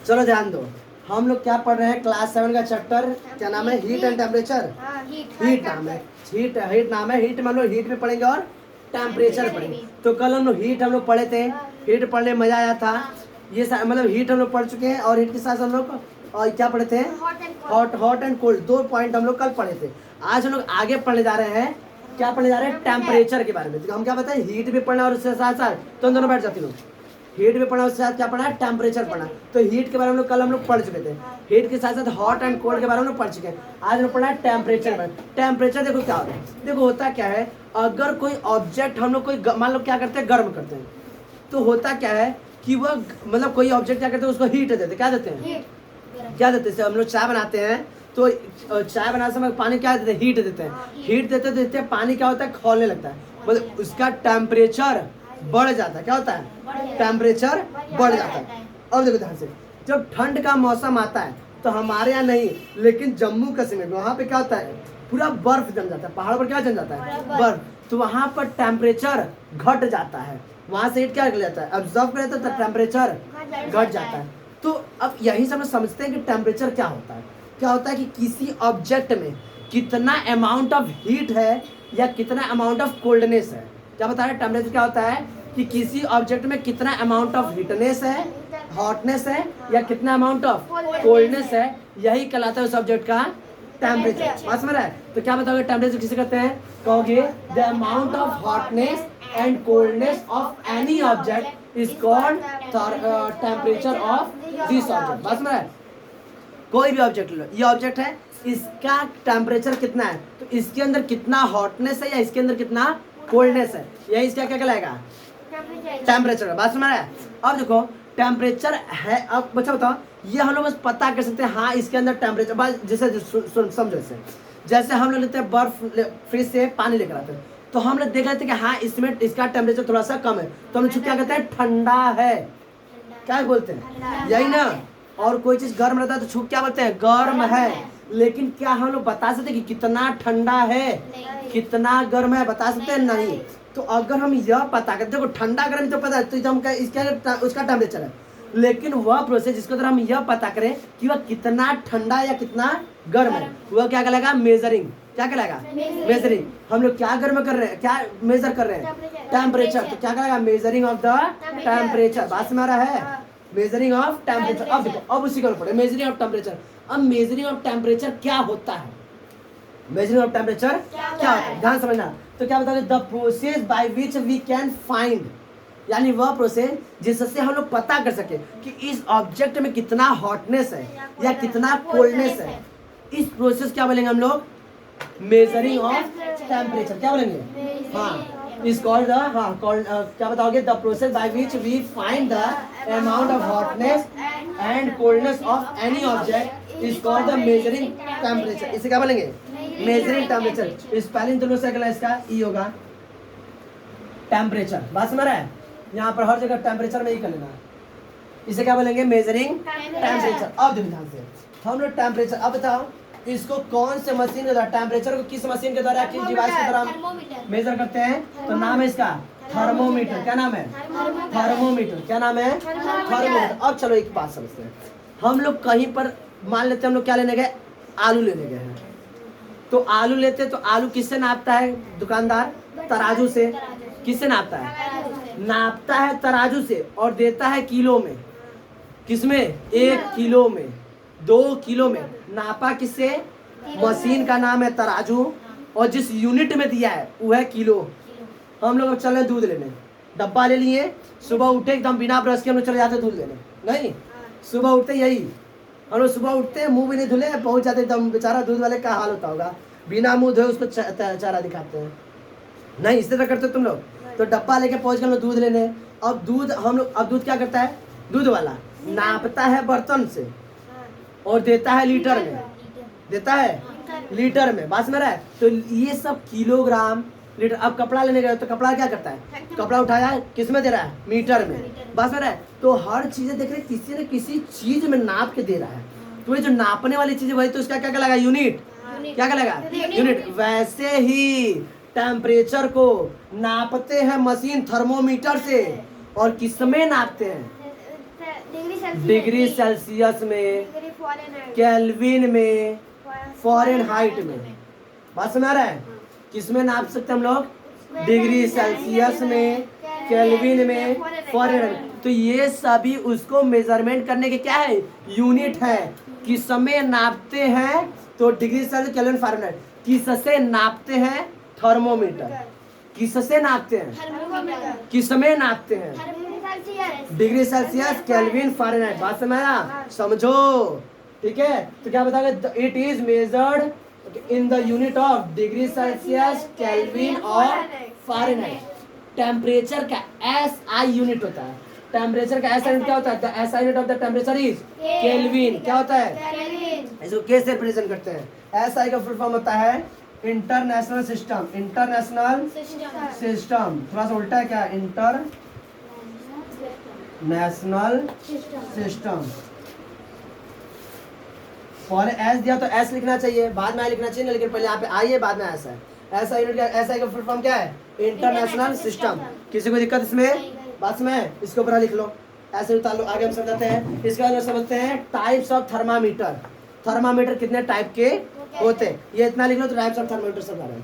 चलो ध्यान दो, हम लोग क्या पढ़ रहे हैं, क्लास 7 का चैप्टर क्या नाम है, हीट एंड टेम्परेचर। हीट नाम है, हीट नाम है। हीट में हम लोग हीट में पढ़ेंगे और टेम्परेचर पढ़ेंगे। तो कल हम लोग हीट हम लोग पढ़े थे, हीट पढ़ने में मजा आया था। ये मतलब हीट हम लोग पढ़ चुके हैं, और हीट के साथ हम लोग और क्या पढ़े थे, हॉट एंड कोल्ड, 2 पॉइंट हम लोग कल पढ़े थे। आज हम लोग आगे पढ़ने जा रहे हैं, क्या पढ़ने जा रहे हैं, टेम्परेचर के बारे में। तो हम क्या बताएं, हीट भी पढ़ना और उसके साथ साथ, तो हम दोनों बैठ जाते लोग, हीट भी पढ़ा उसके साथ क्या पढ़ा, टेम्परेचर पढ़ा। तो हीट के बारे में कल हम लोग पढ़ चुके थे, हीट के साथ साथ हॉट एंड कोल्ड के बारे में हम लोग पढ़ चुके हैं। आज हम लोग पढ़ा टेम्परेचर में। टेम्परेचर देखो क्या होता है, देखो होता क्या है, अगर कोई ऑब्जेक्ट हम लोग कोई मान लो क्या करते हैं, गर्म करते हैं, तो होता क्या है कि वह मतलब कोई ऑब्जेक्ट क्या करते हैं, उसको हीट देते, क्या देते हैं, क्या देते हैं, हम लोग चाय बनाते हैं तो चाय बनाते समय पानी क्या देते हैं, हीट देते हैं। हीट देते देते पानी क्या होता है, खौलने लगता है, मतलब उसका टेम्परेचर बढ़ जाता है। क्या होता है, टेम्परेचर बढ़ जाता है। अब देखो ध्यान से, जब ठंड का मौसम आता है तो हमारे यहाँ नहीं, लेकिन जम्मू कश्मीर में वहाँ पे क्या होता है, पूरा बर्फ जम जाता है, पहाड़ों पर क्या जम जाता है, बर्फ। तो वहाँ पर टेम्परेचर घट जाता है, वहाँ से हीट क्या कर जाता है, ऑब्जर्व कर लेता है, तो टेम्परेचर घट जाता है। तो अब यही सब समझते हैं कि टेम्परेचर क्या होता है। क्या होता है कि किसी ऑब्जेक्ट में कितना अमाउंट ऑफ हीट है या कितना अमाउंट ऑफ कोल्डनेस है। क्या बता रहे, टेम्परेचर क्या होता है कि किसी ऑब्जेक्ट में कितना अमाउंट ऑफ हीटनेस है, हॉटनेस है, या कितना अमाउंट ऑफ कोल्डनेस है, यही कहलाता है उस ऑब्जेक्ट का टेम्परेचर। बात समझ रहा है। तो क्या बताओगे टेम्परेचर किसे कहते हैं, कहोगे the amount of hotness and coldness of any object is called temperature of this object. बात समझ रहा है। कोई भी ऑब्जेक्ट लो, ये ऑब्जेक्ट है, इसका टेम्परेचर कितना है, तो इसके अंदर कितना हॉटनेस है या इसके अंदर कितना कोल्डनेस है, यही इसका क्या कहलाएगा, टेम्परेचर। बात समझ रहा है। अब देखो टेम्परेचर है, अब बच्चा बताओ, ये हम लोग बस पता कर सकते हैं, हाँ इसके अंदर टेम्परेचर, बस जैसे समझो, जैसे हम लोग लेते हैं बर्फ, फ्रिज से पानी लेकर आते हैं, तो हम लोग देख लेते हैं कि हाँ इसमें इसका टेम्परेचर थोड़ा सा कम है, तो हम लोग क्या कहते हैं, ठंडा है, क्या बोलते हैं, यही ना। और कोई चीज गर्म रहता है तो छुप क्या बोलते हैं, गर्म है। लेकिन क्या हम लोग बता सकते हैं कि कितना ठंडा है, कितना गर्म है, बता सकते हैं, नहीं। तो अगर हम यह पता करते, देखो ठंडा गर्म तो पता है, तो हम इसका उसका टेम्परेचर है, लेकिन वह प्रोसेस जिसको अगर हम यह पता करें कि वह कितना ठंडा या कितना गर्म है, वह क्या कहलाएगा, मेजरिंग। क्या कहलाएगा, मेजरिंग। हम लोग क्या गर्म कर रहे हैं, क्या मेजर कर रहे हैं, टेम्परेचर। तो क्या कहलाएगा, मेजरिंग ऑफ द टेम्परेचर। बात में आ रहा है, मेजरिंग ऑफ टेम्परेचर। अब देखो, अब उसी को पढ़े, मेजरिंग ऑफ टेम्परेचर। अब मेजरिंग ऑफ टेम्परेचर क्या होता है, मेजरिंग ऑफ टेम्परेचर क्या होता है, ध्यान समझना। तो क्या बताओगे, the process by which we can find, यानी वह प्रोसेस जिससे हम लोग पता कर सके कि इस ऑब्जेक्ट में कितना हॉटनेस है या कितना कोल्डनेस है। इस प्रोसेस क्या बोलेंगे हम लोग, मेजरिंग ऑफ टेम्परेचर। क्या बोलेंगे, हाँ is called the क्या बताओगे, the process by which we find the amount of hotness and coldness of any object is called the measuring temperature। इसे क्या बोलेंगे, measuring temperature। इस स्पेलिंग दोनों से अगला इसका ई होगा, टेम्परेचर। बात समझ रहा है, यहाँ पर हर जगह टेम्परेचर में ही कर लेना। इसे क्या बोलेंगे, मेजरिंग टेम्परेचर। अब देखो ध्यान से, हम लोग टेम्परेचर, अब बताओ इसको कौन से मशीन के द्वारा, टेम्परेचर को किस मशीन के द्वारा, किस डिवाइस के द्वारा मेजर करते हैं, तो नाम है इसका थर्मोमीटर। क्या नाम है, थर्मोमीटर। क्या नाम है, थर्मोमीटर। अब चलो एक बात समझते हैं, हम लोग कहीं पर मान लेते हैं, हम लोग क्या लेने गए, आलू लेने गए हैं, तो आलू लेते तो आलू किससे नापता है दुकानदार, तराजू से। किससे नापता है, नापता है तराजू से, और देता है किलो में। किसमें, 1 किलो में, 2 किलो में। नापा किससे, मशीन का नाम है तराजू, और जिस यूनिट में दिया है वो है किलो। हम लोग चल रहे दूध लेने, डब्बा ले लिए, सुबह उठे एकदम बिना ब्रश के हम लोग चले जाते दूध लेने। नहीं, सुबह उठते यही हम लोग, सुबह उठते मुंह भी नहीं धुले, पहुंच जाते एकदम, बेचारा दूध वाले का हाल होता होगा, बिना मुंह धोए उसको चारा दिखाते हैं। नहीं, इस तरह करते तुम लोग। तो डब्बा लेके पहुंच गए हम लोग दूध लेने। अब दूध हम लोग, अब दूध क्या करता है, दूध वाला नापता है बर्तन से और देता है लीटर में, देता है लीटर में। बात में रहा है। तो ये सब किलोग्राम, लीटर। अब कपड़ा लेने गए तो कपड़ा क्या करता है, कपड़ा उठाया किस में दे रहा है, मीटर में। बात में रहा है। तो हर चीजें देख रहे, किसी न किसी चीज में नाप के दे रहा है। तो ये जो नापने वाली चीज वही, तो उसका क्या कहलाएगा, यूनिट। क्या कहलाएगा, यूनिट। वैसे ही टेम्परेचर को नापते हैं मशीन थर्मोमीटर से, और किस में नापते हैं, डिग्री सेल्सियस में, केल्विन में, फ़ारेनहाइट में। बात समझ आ रहा है? किसमें नाप सकते हम लोग? डिग्री सेल्सियस में, केल्विन में, फ़ारेनहाइट। तो ये सभी उसको मेजरमेंट करने के क्या है? यूनिट है। किसमें नापते हैं? तो डिग्री सेल्सियस, केल्विन, फ़ारेनहाइट। किससे नापते हैं? थर्मोमीटर। किससे नापते हैं? किसमें नापते हैं? Degree Celsius, kelvin, Fahrenheit. बात समझ आया? समझो, ठीक है। तो क्या बताओगे? It is measured in the unit of degree Celsius, kelvin और फ़ारेनहाइट। टेम्परेचर का SI यूनिट होता है। टेम्परेचर का SI यूनिट क्या होता है? The SI unit of the temperature is kelvin. क्या होता है? इसको के से रिप्रेजेंट करते हैं? SI का फुल फॉर्म होता है इंटरनेशनल सिस्टम। इंटरनेशनल सिस्टम, थोड़ा सा उल्टा है क्या? International system. और एस दिया तो एस लिखना चाहिए, बाद में आई लिखना चाहिए, लेकिन पहले यहाँ पे आई है, बाद में एस है। ऐसा यूनिट का, ऐसा का फुल फॉर्म क्या है? International system. किसी को दिक्कत इसमें? बात में इसके ऊपर लिख लो, ऐसे उतार लो। आगे हम समझते हैं। इसके बाद में समझते हैं टाइप्स ऑफ थर्मामीटर। थर्मामीटर कितने टाइप के होते हैं, ये इतना लिख लो तो टाइप्स ऑफ थर्मामीटर सब आ रहा है।